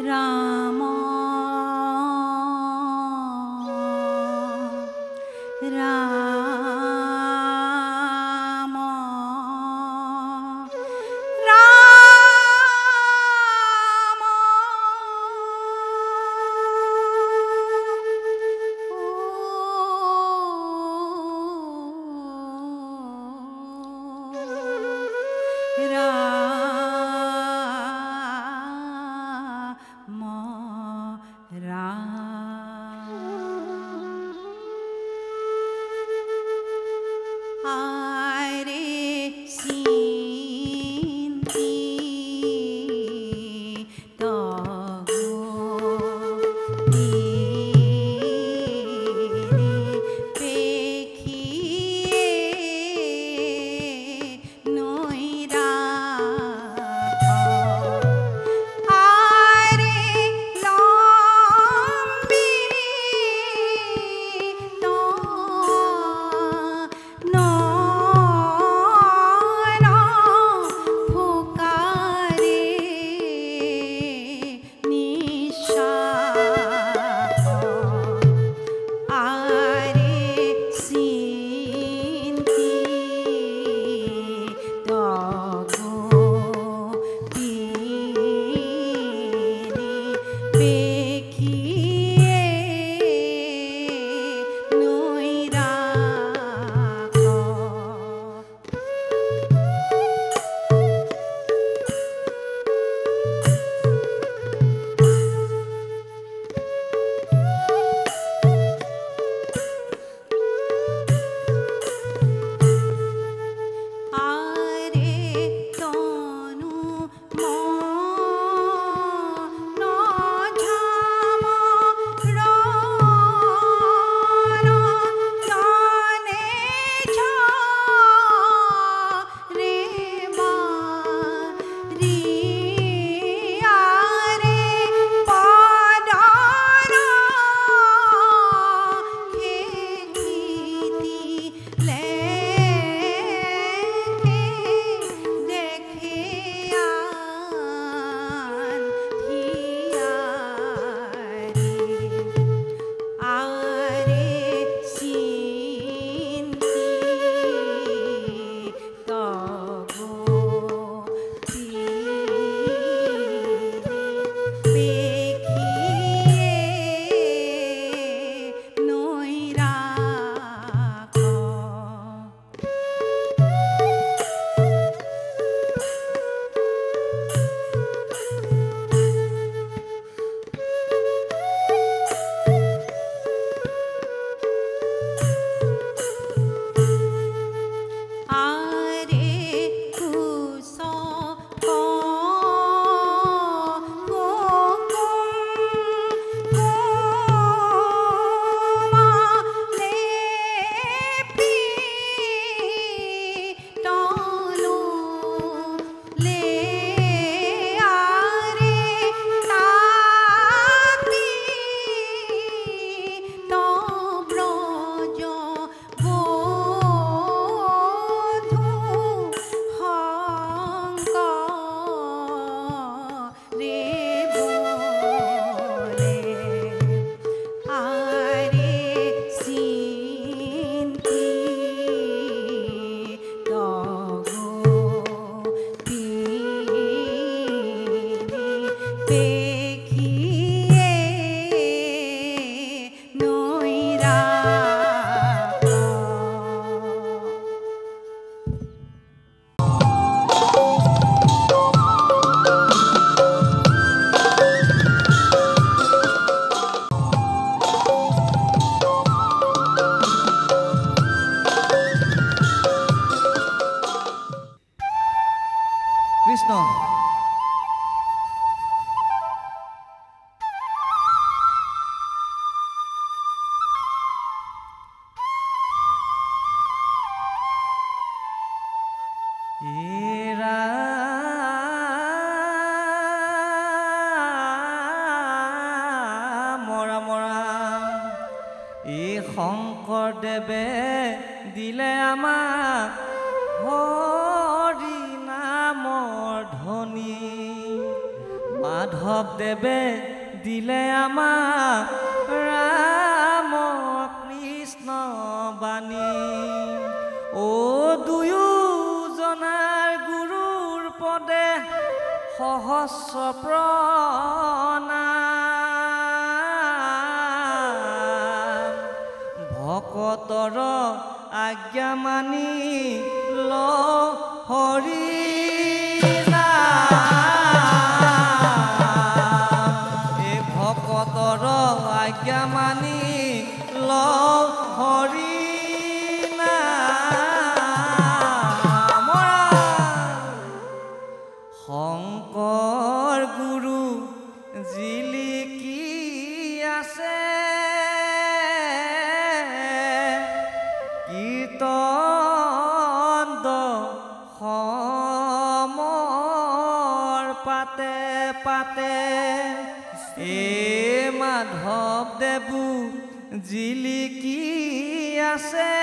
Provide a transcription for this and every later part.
राम राम राम শংকৰদেৱে দিলে আমাক হৰি নামৰ ধ্বনি, মাধৱ মাধৱদেৱে দিলে আমাক ৰাম কৃষ্ণ বাণী ও দুয়োজনাৰ গুৰুৰ পদে সহস্ৰ প্ৰণাম ভকতৰ আজ্ঞা মানি ল হৰি ভকতৰ আজ্ঞা মানি ল হৰি নাম শংকৰ গুৰু জিলিকি আছে কীৰ্তন সমৰ পাতে পাতে মাধৱদেৱো জিলিকি আছে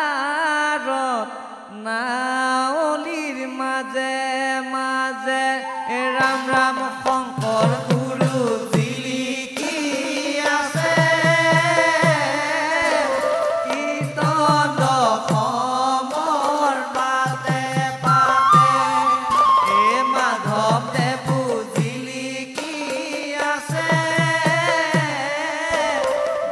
ঘোষাৰত নাৱলীৰ মাজে মাজে ৰাম ৰাম শংকৰ গুৰু জিলিকি আছে কীৰ্তন সমৰ পাতে পাতে মাধৱদেৱো জিলিকি আছে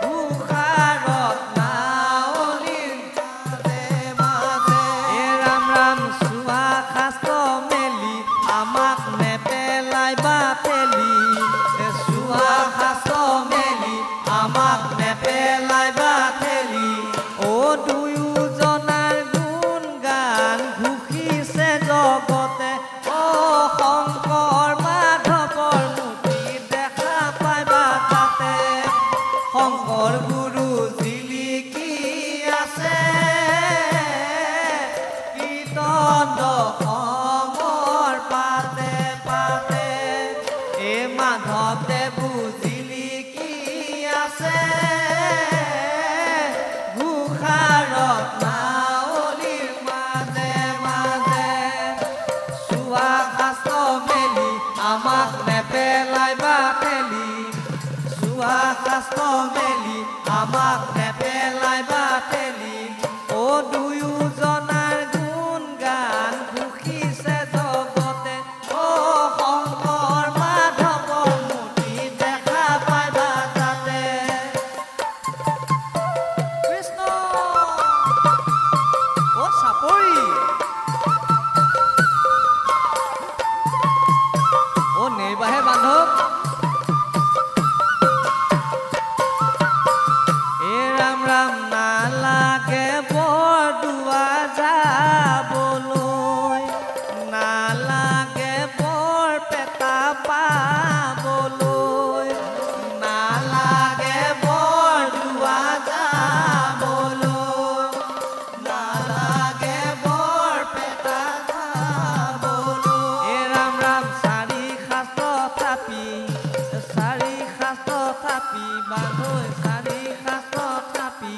ঘোষাৰত নাৱলীৰ মাজে মাজে ৰাম ৰাম চোৱা শাস্ত্ৰ মেলি আমাক নেপেলাই বা পেলি চোৱা শাস্ত্ৰ মেলি আমাক নেপেলাই বা ঠেলি ও দুয়োজনাৰ গুণ গান ঘোষিছে জগতে ও শংকৰ মাধৱৰ মূৰ্তি দেখা পাইবা তাতে শংকৰ গুৰু জিলিকি আছে কীৰ্তন সমৰ পাতে পাতে মাধৱদেৱো জিলিকি আছে ঘোষাৰত নাৱলীৰ মাজে মাজে চোৱা শাস্ত্ৰ মেলি আমাক নেপেলাই বা ঠেলি চোৱা শাস্ত্ৰ মেলি আমাক নেপেলাই বা ঠেলি ও দুয়োজনাৰ গুণ গান ঘোষিছে জগতে ও শংকৰ মাধৱৰ মূৰ্তি দেখা পাইবা তাতে কৃষ্ণ ও চাপৰি ও নেইবাহে বান্ধৱ ৰাম ৰাম নালাগে বৰদোৱা যাবলৈ নালাগে বৰপেটা পাবলৈ নালাগে বৰদোৱা যাবলৈ নালাগে বৰপেটা যাবলৈ ৰাম ৰাম চাৰি শাস্ত্ৰ থাপি বান্ধৈ চাৰি শাস্ত্ৰ থাপি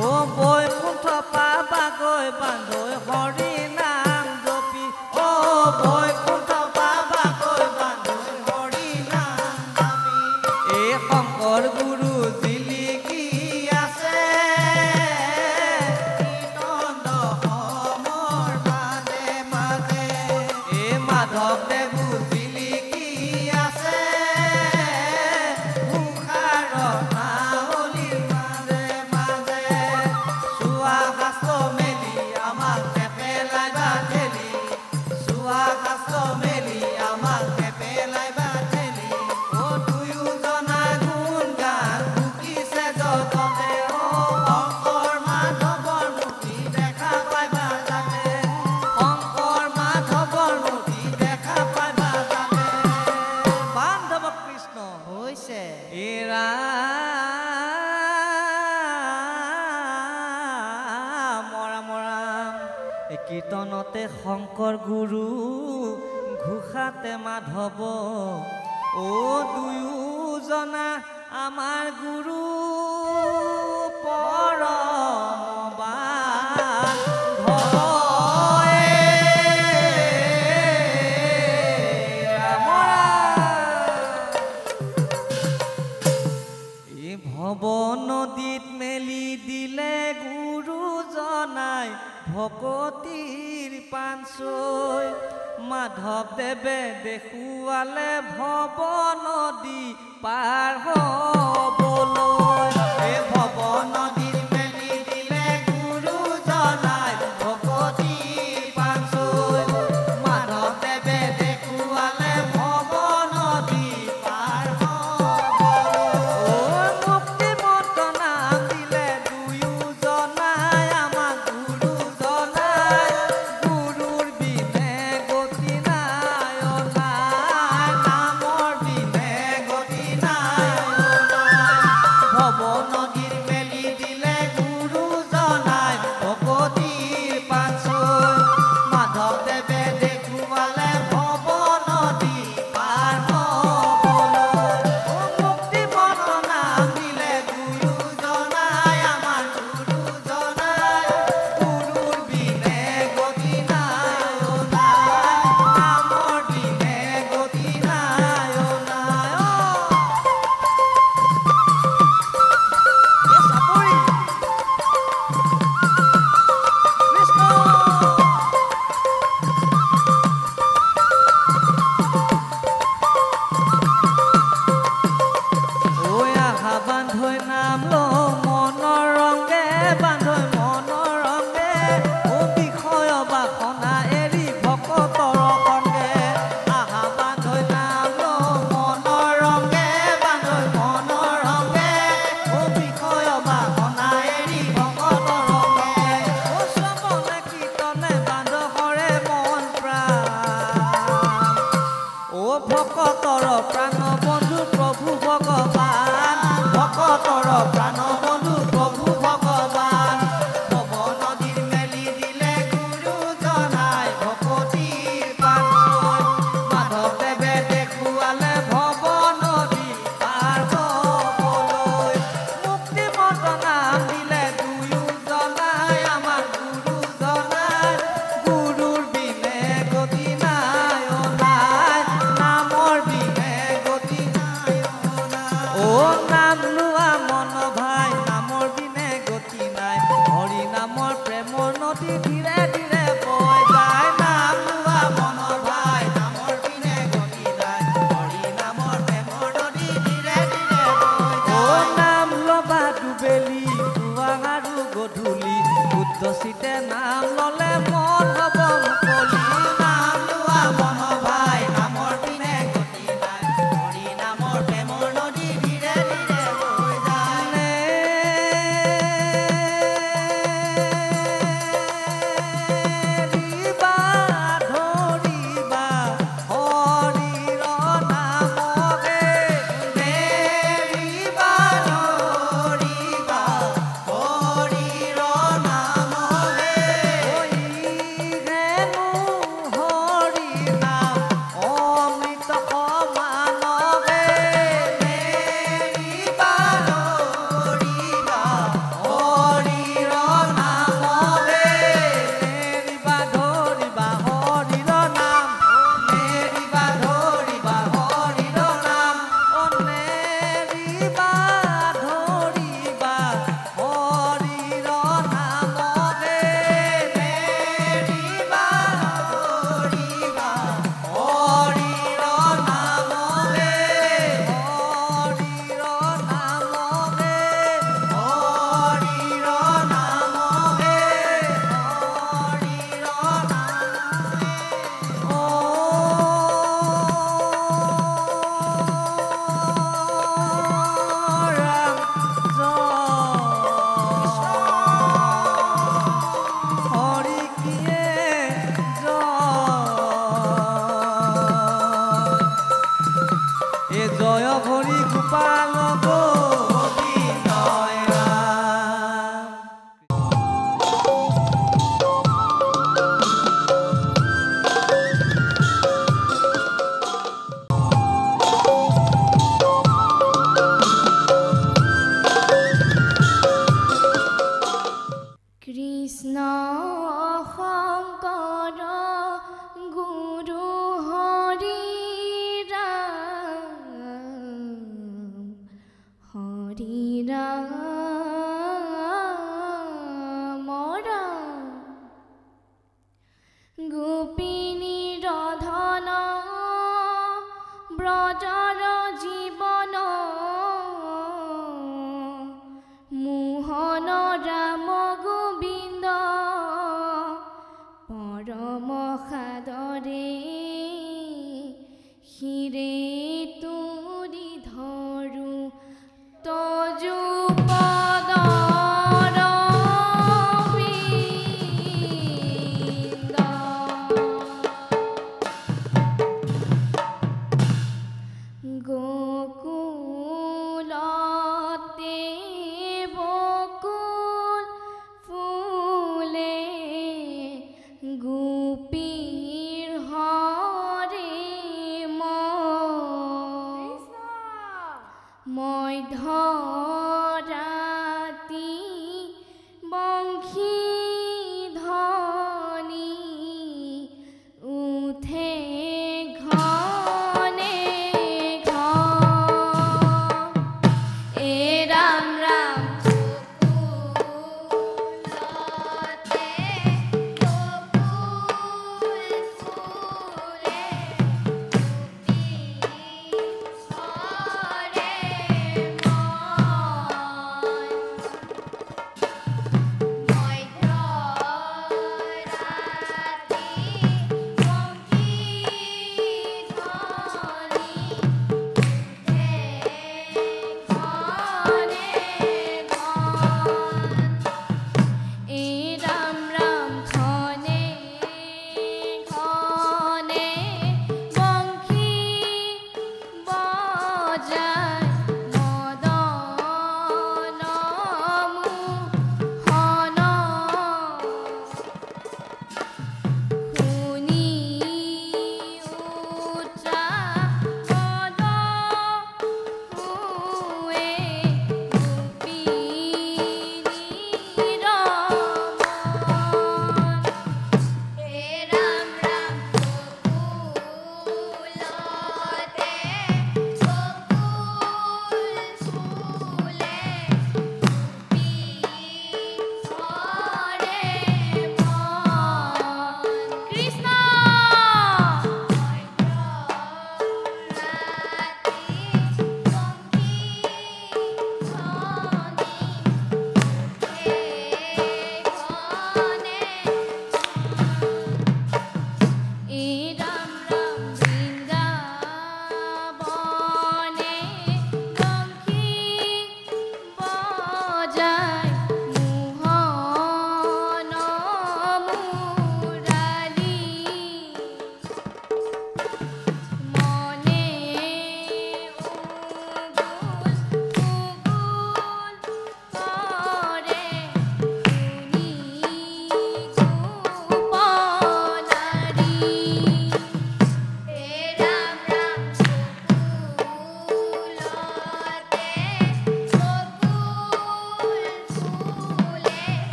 ও বৈকুণ্ঠ পাবাগৈ বান্ধৈ হৰি নাম জপি ও বৈকুণ্ঠ পাবাগৈ বান্ধৈ হৰি নাম জপি শংকৰ গুৰু জিলিকি আছে কীৰ্তন সমৰ মাজে মাজে মাধৱদেৱো জিলিকি আছে ঘোষাৰত নাৱলীৰ মাজে মাজে চোৱা শাস্ত্ৰ মেলি আমাক নেপেলাই বা ঠেলি চোৱা শাস্ত্ৰ মেলি আমাক নেপেলাই বা ঠেলি ও দুয়োজনা গুণ গান ঘোষিছে জগতে ও শংকৰ মাধৱৰ মূৰ্তি দেখা পাইবা তাতে শংকৰ মাধৱৰ মূৰ্তি দেখা পাইবা তাতে বান্ধৱ কৃষ্ণ হৈছে কীৰ্তনতে শংকৰ গুৰু ঘোষাতে মাধৱ ও দুয়োজনা আমাৰ গুৰু পৰম বান্ধৱ মাধৱদেৱে দেখুৱালে ভৱ নদী পাৰ হ'বলৈ এই ভৱ নদীৰ মেলি দিলে গুৰুজনাই ভকতি পাঞ্চৈ মাধৱদেৱে দেখুৱালে ভৱ নদী পাৰ হ'বলৈ মুক্তিমন্ত নাম দিলে দুয়োজনাই আমাক গুৰুজনাই গুৰুৰ বিনে গতি নাই অনাই নামৰ বিনে গতি নাই অনাই ভৱ নদীৰ মেলি দিলে ব্ৰজৰ জীৱন মোহন ৰাম গোবিন্দ পৰম সাদৰে শিৰে তুৰি ধৰো তজু পদৰ বিন্দ। গোকুলতে বকুল ফুলে গোপীৰ হৰে মই ধৰাতি বংশী ধ্বনি উঠে ঘনে ঘন। এ ৰাম ৰাম গোকুলতে বকুল ফুলে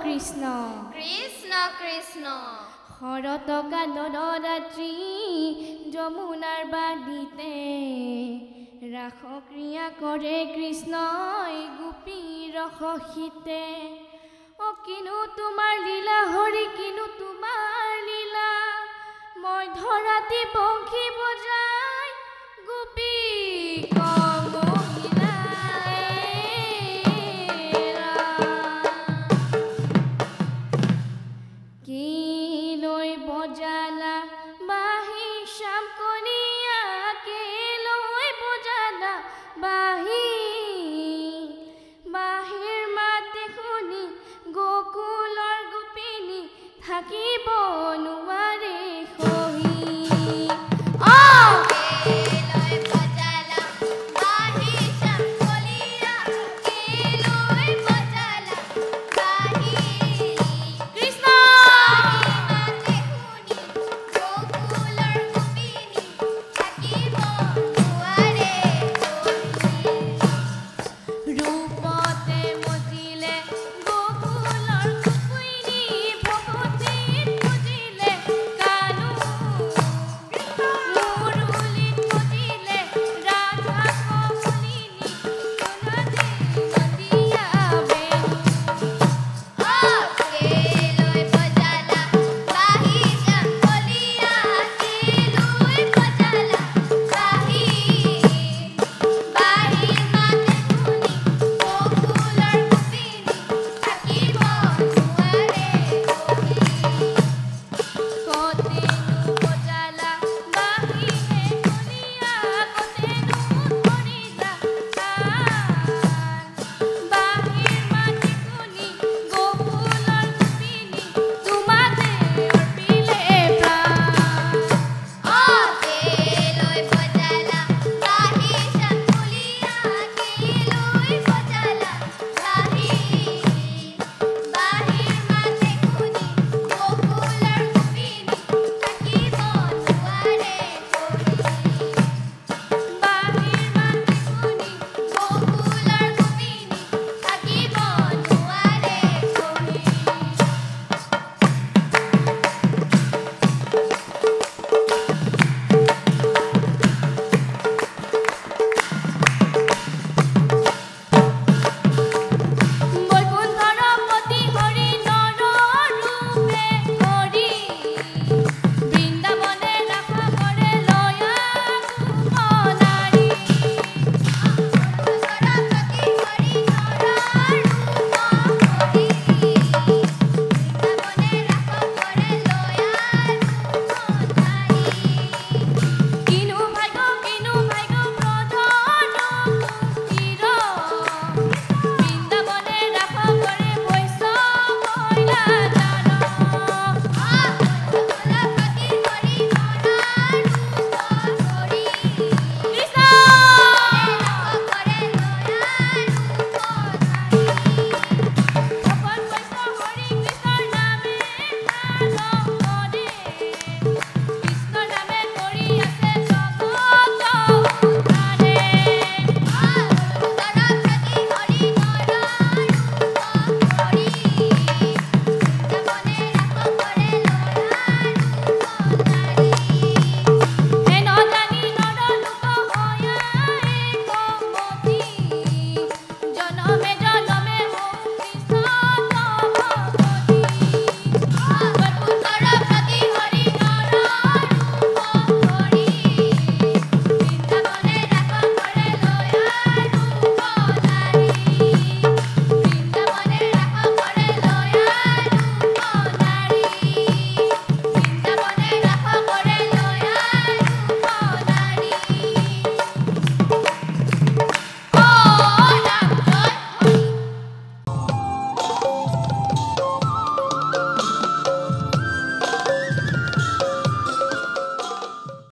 কৃষ্ণ কৃষ্ণ কৃষ্ণ শরত কানন রাত্রি যমুনার বাদিতে রাস ক্রিয়া করে কৃষ্ণই গোপী রসিতে। ও কিনু তোমার লীলা হরি কিনু তোমার লীলা মই ধরাতি বংশী বজা